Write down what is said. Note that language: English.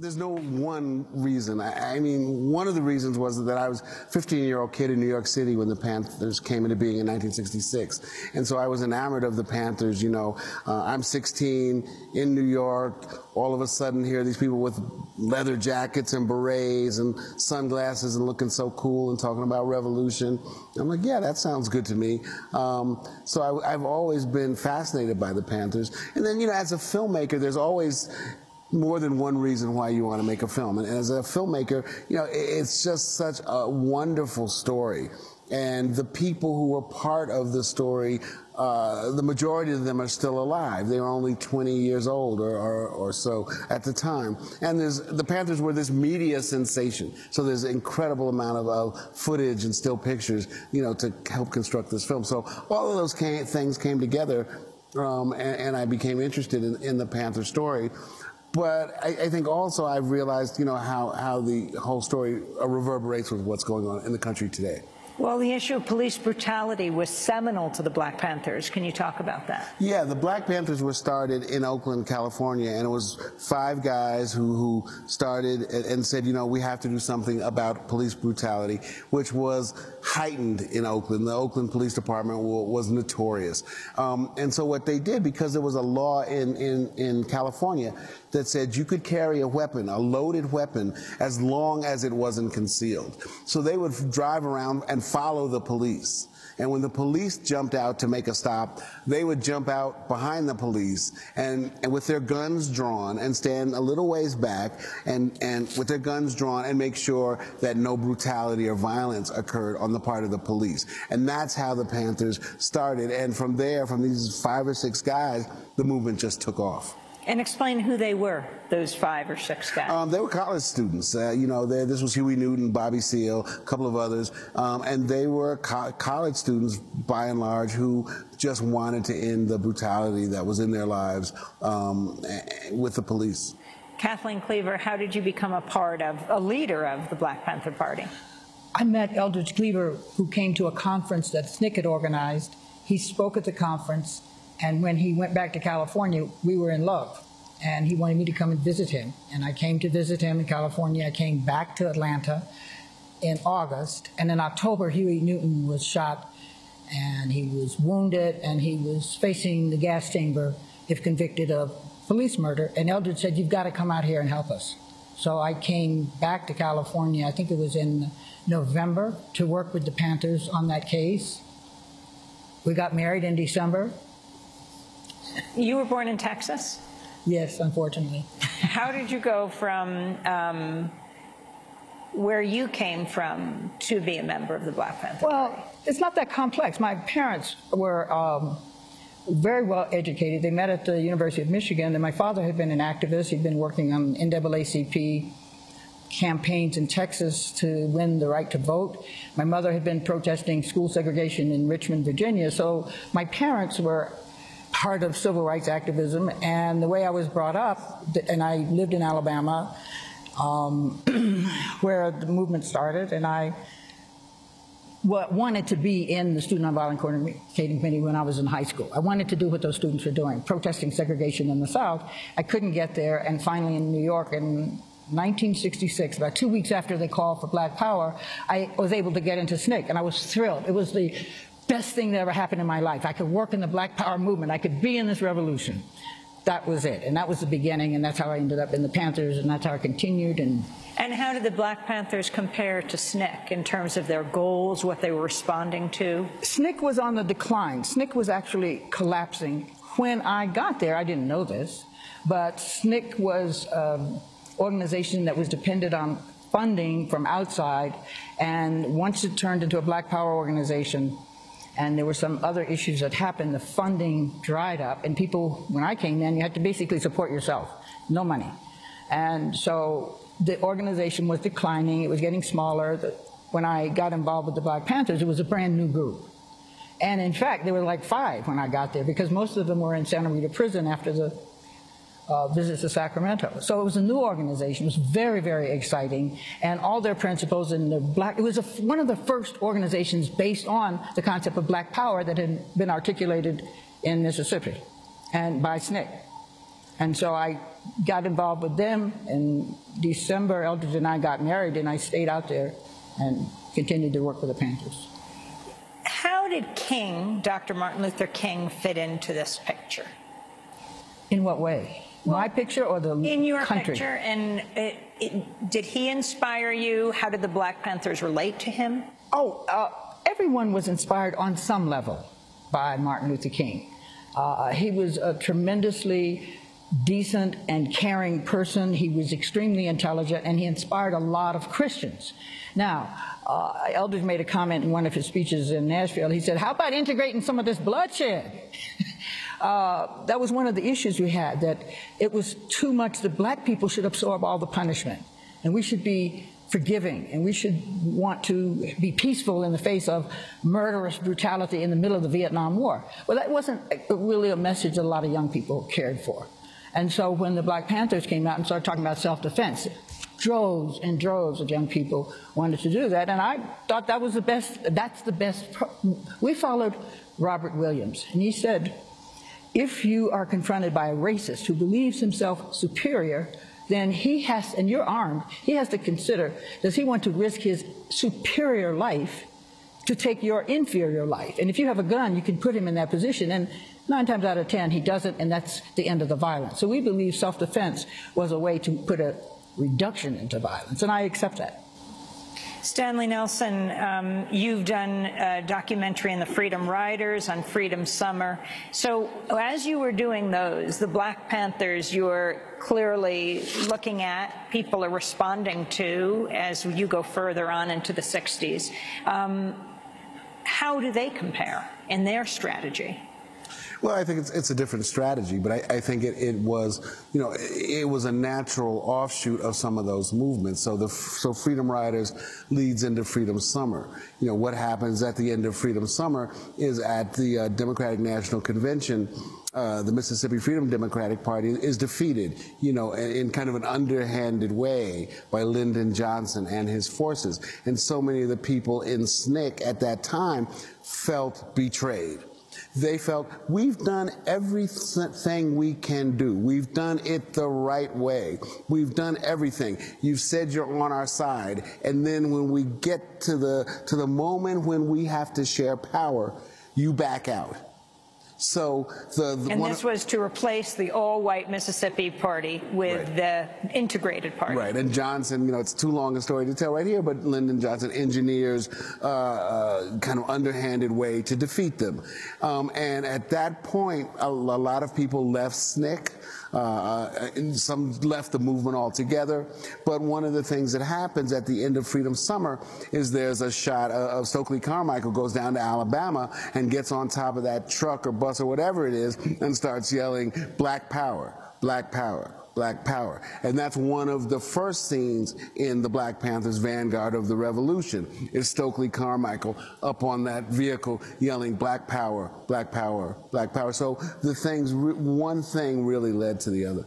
there's no one reason. I mean, one of the reasons was that I was a 15-year-old kid in New York City when the Panthers came into being in 1966. And so I was enamored of the Panthers, you know. I'm 16 in New York. All of a sudden here, these people with leather jackets and berets and sunglasses and looking so cool and talking about revolution. I'm like, yeah, that sounds good to me. So I've always been fascinated by the Panthers. And then, you know, as a filmmaker, there's always more than one reason why you want to make a film. And as a filmmaker, you know, it's just such a wonderful story. And the people who were part of the story, the majority of them are still alive. They were only 20 years old or so at the time. And the Panthers were this media sensation. So there's an incredible amount of footage and still pictures, you know, to help construct this film. So all of those things came together, and I became interested in the Panther story. But I think also I've realized, you know, how the whole story reverberates with what's going on in the country today. Well, the issue of police brutality was seminal to the Black Panthers. Can you talk about that? Yeah, the Black Panthers were started in Oakland, California, and it was 5 guys who started and said, you know, we have to do something about police brutality, which was heightened in Oakland. The Oakland Police Department was notorious. And so what they did, because there was a law in California that said you could carry a weapon, a loaded weapon, as long as it wasn't concealed. So they would drive around and follow the police. And when the police jumped out to make a stop, they would jump out behind the police and with their guns drawn and stand a little ways back and with their guns drawn and make sure that no brutality or violence occurred on the part of the police. And that's how the Panthers started. And from there, from these 5 or 6 guys, the movement just took off. And explain who they were, those 5 or 6 guys. They were college students. You know, this was Huey Newton, Bobby Seale, a couple of others. And they were college students, by and large, who just wanted to end the brutality that was in their lives with the police. Kathleen Cleaver, how did you become a leader of the Black Panther Party? I met Eldridge Cleaver, who came to a conference that SNCC had organized. He spoke at the conference. And when he went back to California, we were in love. And he wanted me to come and visit him. And I came to visit him in California. I came back to Atlanta in August. And in October, Huey Newton was shot, and he was wounded, and he was facing the gas chamber if convicted of police murder. And Eldridge said, you've got to come out here and help us. So I came back to California, I think it was in November, to work with the Panthers on that case. We got married in December. You were born in Texas? Yes, unfortunately. How did you go from where you came from to be a member of the Black Panther Party? Well, it's not that complex. My parents were very well educated. They met at the University of Michigan, and my father had been an activist. He'd been working on NAACP campaigns in Texas to win the right to vote. My mother had been protesting school segregation in Richmond, Virginia. So my parents were part of civil rights activism, and the way I was brought up, and I lived in Alabama, where the movement started, and I wanted to be in the Student Nonviolent Coordinating Committee when I was in high school. I wanted to do what those students were doing, protesting segregation in the South. I couldn't get there, and finally in New York in 1966, about 2 weeks after they called for Black Power, I was able to get into SNCC, and I was thrilled. It was the best thing that ever happened in my life. I could work in the Black Power movement. I could be in this revolution. That was it. And that was the beginning, and that's how I ended up in the Panthers, and that's how I continued. And how did the Black Panthers compare to SNCC in terms of their goals, what they were responding to? SNCC was on the decline. SNCC was actually collapsing. When I got there, I didn't know this, but SNCC was an organization that was dependent on funding from outside, and once it turned into a Black Power organization, and there were some other issues that happened, the funding dried up, and people, when I came in, you had to basically support yourself, no money. And so the organization was declining, it was getting smaller. When I got involved with the Black Panthers, it was a brand new group. And in fact, there were like 5 when I got there, because most of them were in Santa Rita prison after the visits to Sacramento. So it was a new organization. It was very, very exciting. And all their principles in the it was one of the first organizations based on the concept of Black Power that had been articulated in Mississippi and by SNCC. And so I got involved with them. In December, Eldridge and I got married, and I stayed out there and continued to work with the Panthers. How did King, Dr. Martin Luther King, fit into this picture? In what way? My picture or the country? In your picture, and did he inspire you? How did the Black Panthers relate to him? Everyone was inspired on some level by Martin Luther King. He was a tremendously decent and caring person. He was extremely intelligent, and he inspired a lot of Christians. Now, Eldridge made a comment in one of his speeches in Nashville. He said, how about integrating some of this bloodshed? That was one of the issues we had, that it was too much that black people should absorb all the punishment, and we should be forgiving, and we should want to be peaceful in the face of murderous brutality in the middle of the Vietnam War. Well, that wasn't really a message that a lot of young people cared for. And so when the Black Panthers came out and started talking about self-defense, droves and droves of young people wanted to do that, and I thought that was the best, that's the best. We followed Robert Williams, and he said, if you are confronted by a racist who believes himself superior, then he has, and you're armed, he has to consider, does he want to risk his superior life to take your inferior life? And if you have a gun, you can put him in that position, and 9 times out of 10, he doesn't, and that's the end of the violence. So we believe self-defense was a way to put a reduction into violence, and I accept that. Stanley Nelson, you've done a documentary on the Freedom Riders, on Freedom Summer. So as you were doing those, the Black Panthers, you're clearly looking at, people are responding to as you go further on into the 60s. How do they compare in their strategy? Well, I think it's a different strategy, but I think it was, you know, it was a natural offshoot of some of those movements. So Freedom Riders leads into Freedom Summer. You know, what happens at the end of Freedom Summer is at the Democratic National Convention, the Mississippi Freedom Democratic Party is defeated, you know, in kind of an underhanded way by Lyndon Johnson and his forces. And so many of the people in SNCC at that time felt betrayed. They felt, we've done everything we can do. We've done it the right way. We've done everything. You've said you're on our side. And then when we get to the moment when we have to share power, you back out. So and this was to replace the all-white Mississippi Party with the integrated party. Right, and Johnson, you know, it's too long a story to tell right here, but Lyndon Johnson engineers kind of underhanded way to defeat them. And at that point, a lot of people left SNCC. And some left the movement altogether. But one of the things that happens at the end of Freedom Summer is there's a shot of Stokely Carmichael goes down to Alabama and gets on top of that truck or bus or whatever it is and starts yelling, "Black Power, Black Power, Black Power." And that's one of the first scenes in the Black Panthers' Vanguard of the Revolution, is Stokely Carmichael up on that vehicle yelling, "Black Power, Black Power, Black Power." So one thing really led to the other.